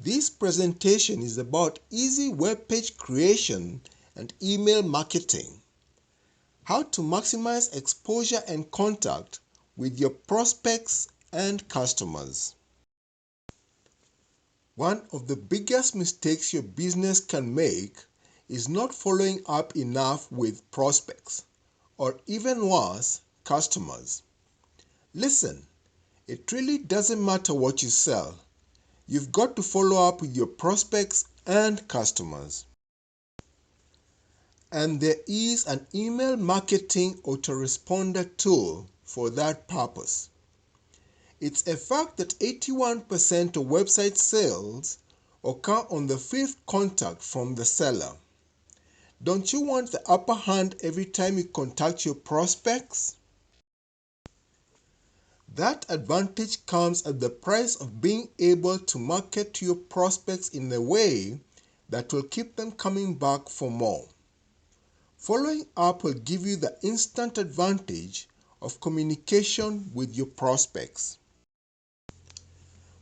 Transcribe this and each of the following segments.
This presentation is about easy web page creation and email marketing. How to maximize exposure and contact with your prospects and customers. One of the biggest mistakes your business can make is not following up enough with prospects, or even worse, customers. Listen, it really doesn't matter what you sell. You've got to follow up with your prospects and customers. And there is an email marketing autoresponder tool for that purpose. It's a fact that 81% of website sales occur on the fifth contact from the seller. Don't you want the upper hand every time you contact your prospects? That advantage comes at the price of being able to market to your prospects in a way that will keep them coming back for more. Following up will give you the instant advantage of communication with your prospects.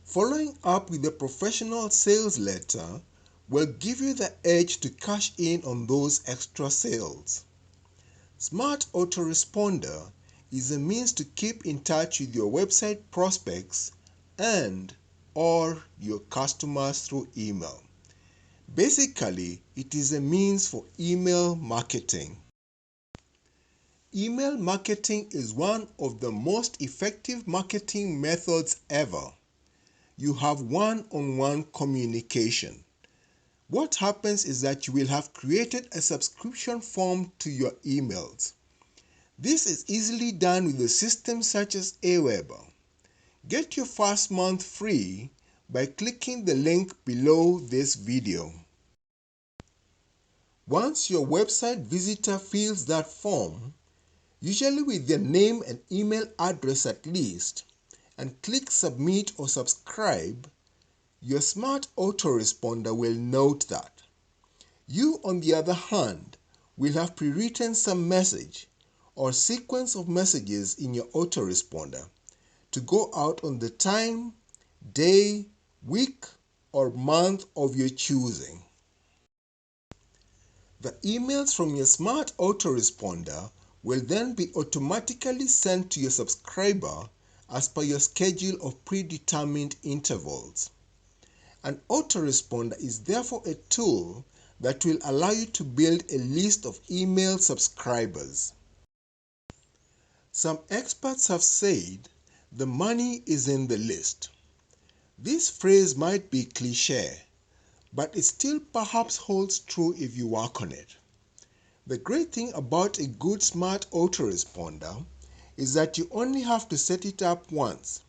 Following up with a professional sales letter will give you the edge to cash in on those extra sales. Smart Autoresponder is a means to keep in touch with your website prospects and/or your customers through email. Basically, it is a means for email marketing. Email marketing is one of the most effective marketing methods ever. You have one-on-one communication. What happens is that you will have created a subscription form to your emails. This is easily done with a system such as AWeber. Get your first month free by clicking the link below this video. Once your website visitor fills that form, usually with their name and email address at least, and click submit or subscribe, your smart autoresponder will note that. You, on the other hand, will have pre-written some message or sequence of messages in your autoresponder to go out on the time, day, week, or month of your choosing. The emails from your smart autoresponder will then be automatically sent to your subscriber as per your schedule of predetermined intervals. An autoresponder is therefore a tool that will allow you to build a list of email subscribers. Some experts have said the money is in the list. This phrase might be cliché, but it still perhaps holds true if you work on it. The great thing about a good smart autoresponder is that you only have to set it up once,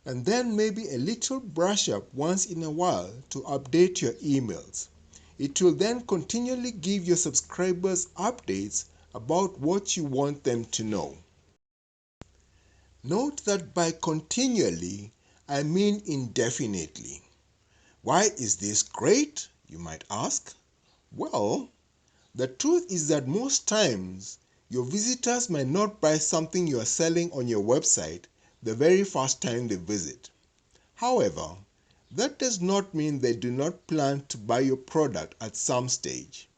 and then maybe a little brush up once in a while to update your emails. It will then continually give your subscribers updates about what you want them to know. Note that by continually, I mean indefinitely. Why is this great, you might ask? Well, the truth is that most times, your visitors might not buy something you are selling on your website the very first time they visit. However, that does not mean they do not plan to buy your product at some stage.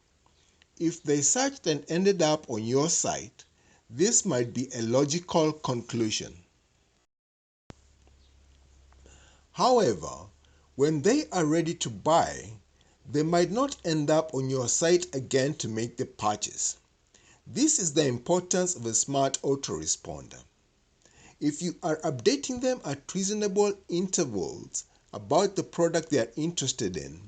If they searched and ended up on your site, this might be a logical conclusion. However, when they are ready to buy, they might not end up on your site again to make the purchase. This is the importance of a smart autoresponder. If you are updating them at reasonable intervals about the product they are interested in,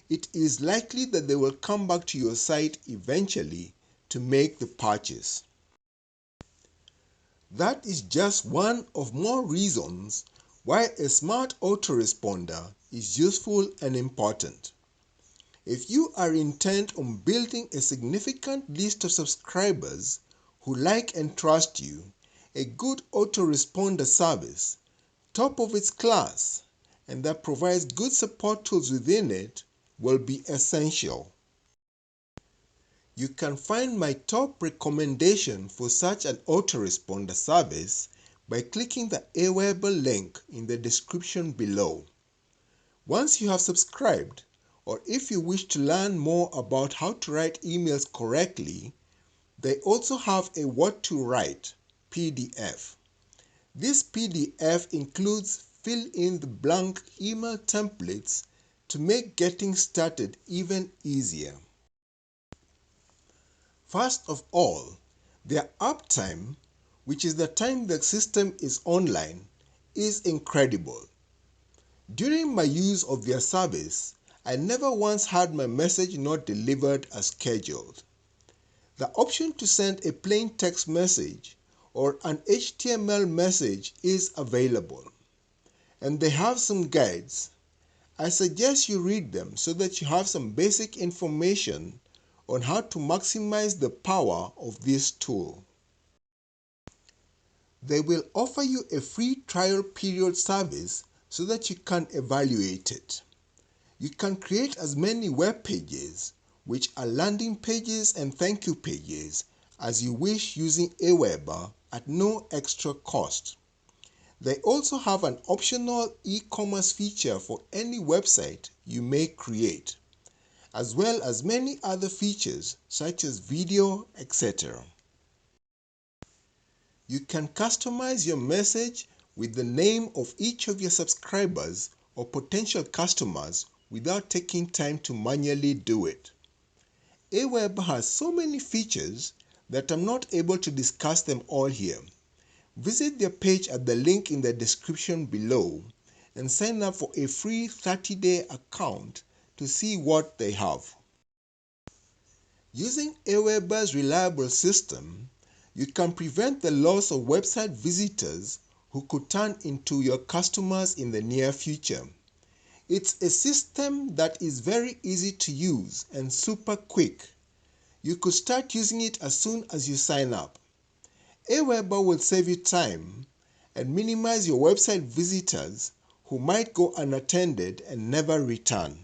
it is likely that they will come back to your site eventually to make the purchase. That is just one of more reasons why a smart autoresponder is useful and important. If you are intent on building a significant list of subscribers who like and trust you, a good autoresponder service, top of its class, and that provides good support tools within it will be essential. You can find my top recommendation for such an autoresponder service by clicking the AWeber link in the description below. Once you have subscribed, or if you wish to learn more about how to write emails correctly, they also have a What to Write PDF. This PDF includes fill-in-the-blank email templates to make getting started even easier. First of all, their uptime, which is the time the system is online, is incredible. During my use of their service, I never once had my message not delivered as scheduled. The option to send a plain text message or an HTML message is available, and they have some guides. I suggest you read them so that you have some basic information on how to maximize the power of this tool. They will offer you a free trial period service so that you can evaluate it. You can create as many web pages, which are landing pages and thank you pages, as you wish using AWeber at no extra cost. They also have an optional e-commerce feature for any website you may create, as well as many other features such as video, etc. You can customize your message with the name of each of your subscribers or potential customers without taking time to manually do it. AWeber has so many features that I'm not able to discuss them all here. Visit their page at the link in the description below and sign up for a free 30-day account to see what they have. Using AWeber's reliable system, you can prevent the loss of website visitors who could turn into your customers in the near future. It's a system that is very easy to use and super quick. You could start using it as soon as you sign up. AWeber will save you time and minimize your website visitors who might go unattended and never return.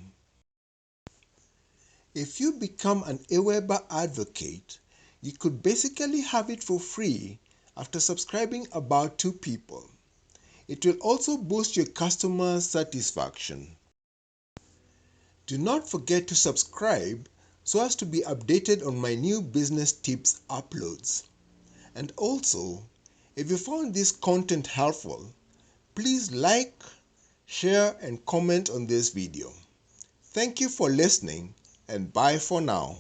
If you become an AWeber advocate, you could basically have it for free after subscribing about 2 people. It will also boost your customer satisfaction. Do not forget to subscribe so as to be updated on my new business tips uploads. And also, if you found this content helpful, please like, share, and comment on this video. Thank you for listening, and bye for now.